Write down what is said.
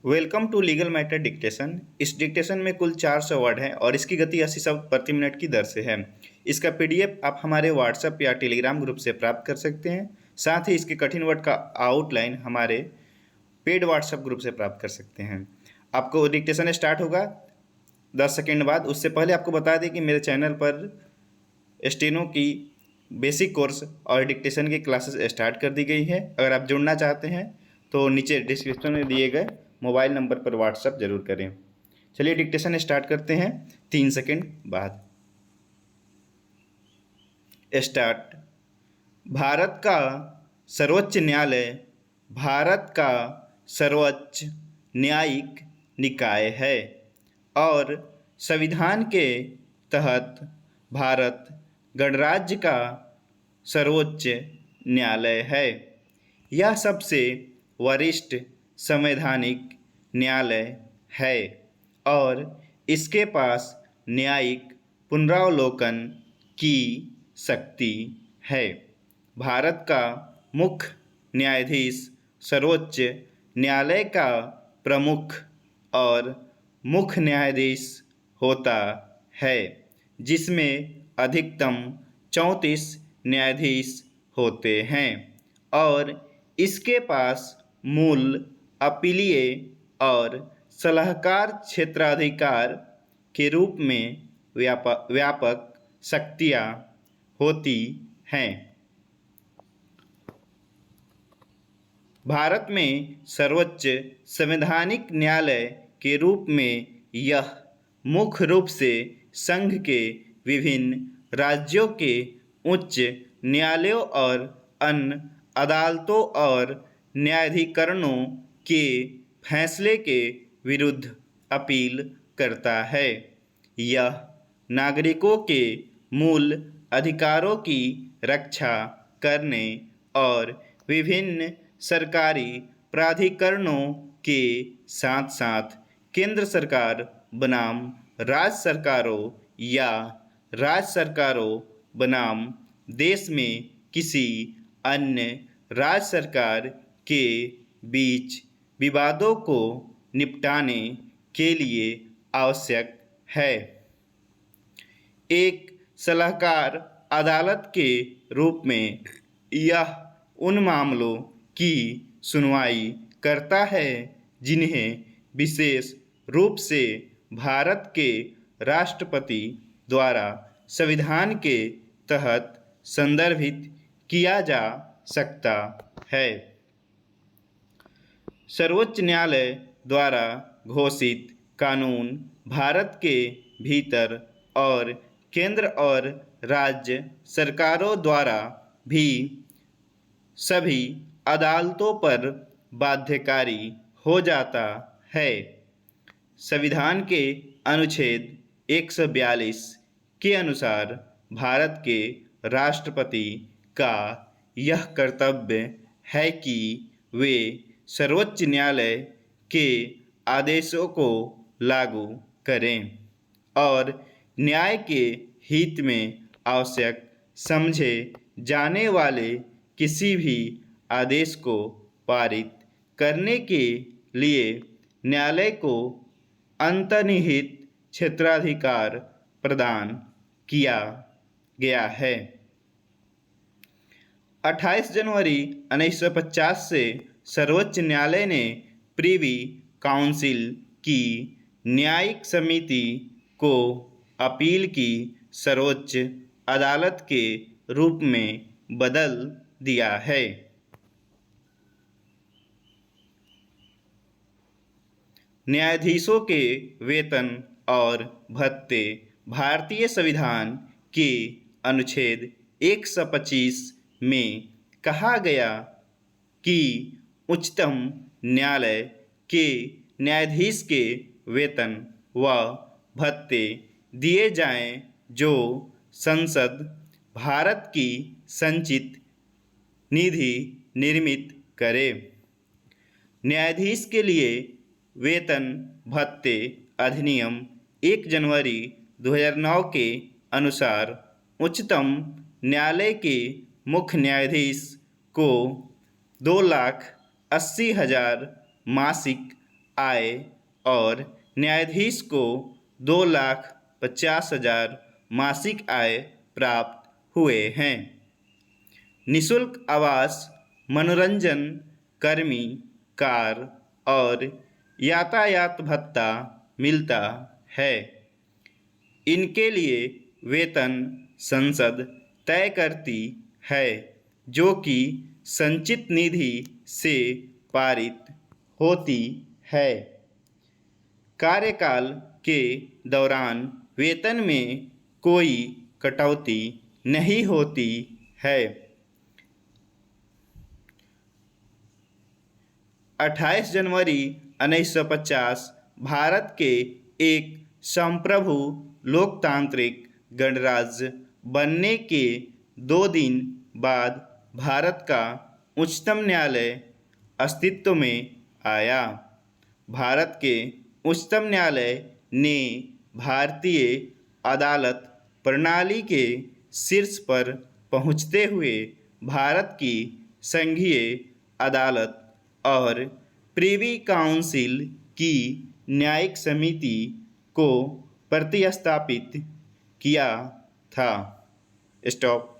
Welcome to legal matter dictation. इस dictation में कुल 400 वर्ड हैं और इसकी गति 80 शब्द प्रति मिनट की दर से है। इसका पीडीएफ आप हमारे व्हाट्सएप या टेलीग्राम ग्रुप से प्राप्त कर सकते हैं। साथ ही इसके कठिन वर्ड का आउटलाइन हमारे पेड व्हाट्सएप ग्रुप से प्राप्त कर सकते हैं। आपको डिक्टेशन स्टार्ट होगा 10 सेकेंड बाद। उससे पहले आपको बता दें कि मेरे चैनल पर स्टेनो की बेसिक कोर्स और डिक्टेशन की क्लासेस स्टार्ट कर दी गई है। अगर आप जुड़ना चाहते हैं तो नीचे डिस्क्रिप्शन में दिए गए मोबाइल नंबर पर व्हाट्सएप जरूर करें। चलिए डिक्टेशन स्टार्ट करते हैं 3 सेकेंड बाद। स्टार्ट। भारत का सर्वोच्च न्यायालय भारत का सर्वोच्च न्यायिक निकाय है और संविधान के तहत भारत गणराज्य का सर्वोच्च न्यायालय है। यह सबसे वरिष्ठ संवैधानिक न्यायालय है और इसके पास न्यायिक पुनरावलोकन की शक्ति है। भारत का मुख्य न्यायाधीश सर्वोच्च न्यायालय का प्रमुख और मुख्य न्यायाधीश होता है, जिसमें अधिकतम 34 न्यायाधीश होते हैं और इसके पास मूल अपीलीय और सलाहकार क्षेत्राधिकार के रूप में व्यापक शक्तियाँ होती हैं। भारत में सर्वोच्च संवैधानिक न्यायालय के रूप में यह मुख्य रूप से संघ के विभिन्न राज्यों के उच्च न्यायालयों और अन्य अदालतों और न्यायाधिकरणों के फैसले के विरुद्ध अपील करता है। यह नागरिकों के मूल अधिकारों की रक्षा करने और विभिन्न सरकारी प्राधिकरणों के साथ साथ केंद्र सरकार बनाम राज्य सरकारों या राज्य सरकारों बनाम देश में किसी अन्य राज्य सरकार के बीच विवादों को निपटाने के लिए आवश्यक है। एक सलाहकार अदालत के रूप में यह उन मामलों की सुनवाई करता है जिन्हें विशेष रूप से भारत के राष्ट्रपति द्वारा संविधान के तहत संदर्भित किया जा सकता है। सर्वोच्च न्यायालय द्वारा घोषित कानून भारत के भीतर और केंद्र और राज्य सरकारों द्वारा भी सभी अदालतों पर बाध्यकारी हो जाता है। संविधान के अनुच्छेद 142 के अनुसार भारत के राष्ट्रपति का यह कर्तव्य है कि वे सर्वोच्च न्यायालय के आदेशों को लागू करें और न्याय के हित में आवश्यक समझे जाने वाले किसी भी आदेश को पारित करने के लिए न्यायालय को अंतर्निहित क्षेत्राधिकार प्रदान किया गया है। 28 जनवरी 1950 से सर्वोच्च न्यायालय ने प्रिवी काउंसिल की न्यायिक समिति को अपील की सर्वोच्च अदालत के रूप में बदल दिया है। न्यायाधीशों के वेतन और भत्ते। भारतीय संविधान के अनुच्छेद 125 में कहा गया कि उच्चतम न्यायालय के न्यायाधीश के वेतन व भत्ते दिए जाएं जो संसद भारत की संचित निधि निर्मित करे। न्यायाधीश के लिए वेतन भत्ते अधिनियम 1 जनवरी 2009 के अनुसार उच्चतम न्यायालय के मुख्य न्यायाधीश को 2,80,000 मासिक आय और न्यायाधीश को 2,50,000 मासिक आय प्राप्त हुए हैं। निःशुल्क आवास, मनोरंजन, कर्मी, कार और यातायात भत्ता मिलता है। इनके लिए वेतन संसद तय करती है, जो कि संचित निधि से पारित होती है। कार्यकाल के दौरान वेतन में कोई कटौती नहीं होती है। 28 जनवरी 1950 भारत के एक संप्रभु लोकतांत्रिक गणराज्य बनने के 2 दिन बाद भारत का उच्चतम न्यायालय अस्तित्व में आया। भारत के उच्चतम न्यायालय ने भारतीय अदालत प्रणाली के शीर्ष पर पहुंचते हुए भारत की संघीय अदालत और प्रिवी काउंसिल की न्यायिक समिति को प्रतिस्थापित किया था। स्टॉप।